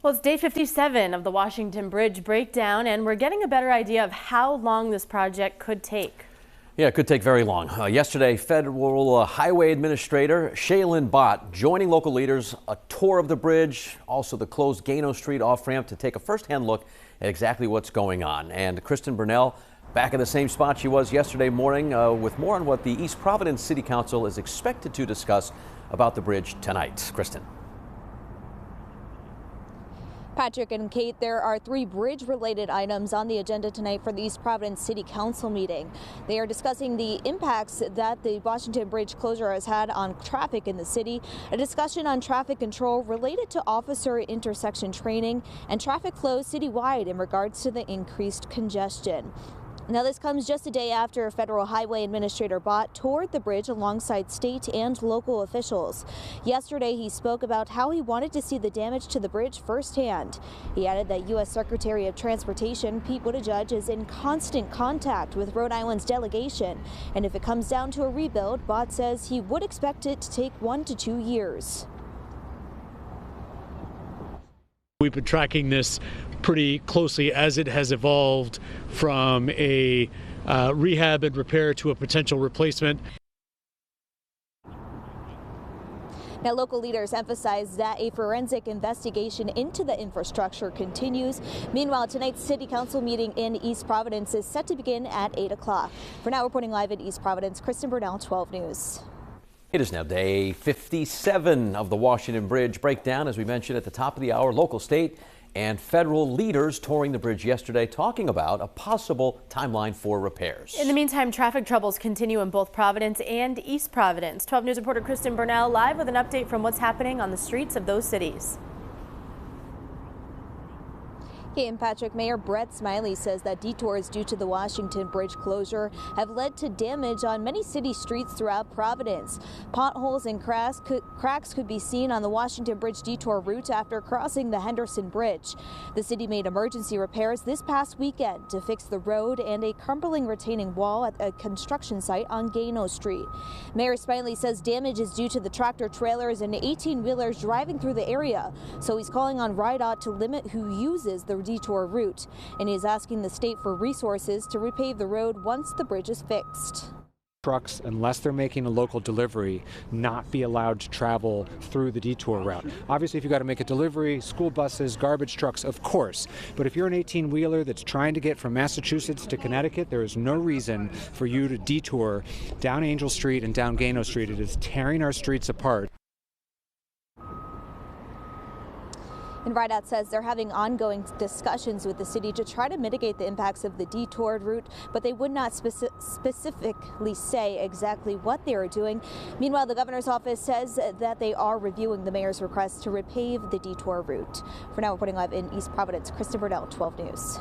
Well, it's day 57 of the Washington Bridge breakdown, and we're getting a better idea of how long this project could take. Yeah, it could take very long. Yesterday, Federal Highway Administrator Shailen Bhatt joining local leaders, a tour of the bridge, also the closed Gano Street off-ramp to take a first-hand look at exactly what's going on. And Kristen Burnell back in the same spot she was yesterday morning with more on what the East Providence City Council is expected to discuss about the bridge tonight. Kristen. Patrick and Kate, there are 3 bridge-related items on the agenda tonight for the East Providence City Council meeting. They are discussing the impacts that the Washington Bridge closure has had on traffic in the city, a discussion on traffic control related to officer intersection training, and traffic flow citywide in regards to the increased congestion. Now, this comes just a day after Federal Highway Administrator Bhatt toured the bridge alongside state and local officials. Yesterday, he spoke about how he wanted to see the damage to the bridge firsthand. He added that U.S. Secretary of Transportation Pete Buttigieg is in constant contact with Rhode Island's delegation, and if it comes down to a rebuild, Bhatt says he would expect it to take 1 to 2 years. We've been tracking this pretty closely as it has evolved from a rehab and repair to a potential replacement. Now, local leaders emphasize that a forensic investigation into the infrastructure continues. Meanwhile, tonight's City Council meeting in East Providence is set to begin at 8 o'clock. For now, reporting live in East Providence, Kristen Burnell, 12 News. It is now day 57 of the Washington Bridge breakdown. As we mentioned at the top of the hour, local, state, and federal leaders touring the bridge yesterday, talking about a possible timeline for repairs. In the meantime, traffic troubles continue in both Providence and East Providence. 12 News reporter Kristen Burnell live with an update from what's happening on the streets of those cities. Hey, and Patrick, Mayor Brett Smiley says that detours due to the Washington Bridge closure have led to damage on many city streets throughout Providence. Potholes and cracks could be seen on the Washington Bridge detour route after crossing the Henderson Bridge. The city made emergency repairs this past weekend to fix the road and a crumbling retaining wall at a construction site on Gano Street. Mayor Smiley says damage is due to the tractor trailers and 18-wheelers driving through the area, so he's calling on RIDOT to limit who uses the detour route, and he is asking the state for resources to repave the road once the bridge is fixed. Trucks, unless they're making a local delivery, not be allowed to travel through the detour route. Obviously, if you got to make a delivery, school buses, garbage trucks, of course. But if you're an 18-wheeler that's trying to get from Massachusetts to Connecticut, there is no reason for you to detour down Angel Street and down Gano Street. It is tearing our streets apart. And RIDOT says they're having ongoing discussions with the city to try to mitigate the impacts of the detoured route, but they would not specifically say exactly what they are doing. Meanwhile, the governor's office says that they are reviewing the mayor's request to repave the detour route. For now, reporting live in East Providence, Kristen Burnell, 12 News.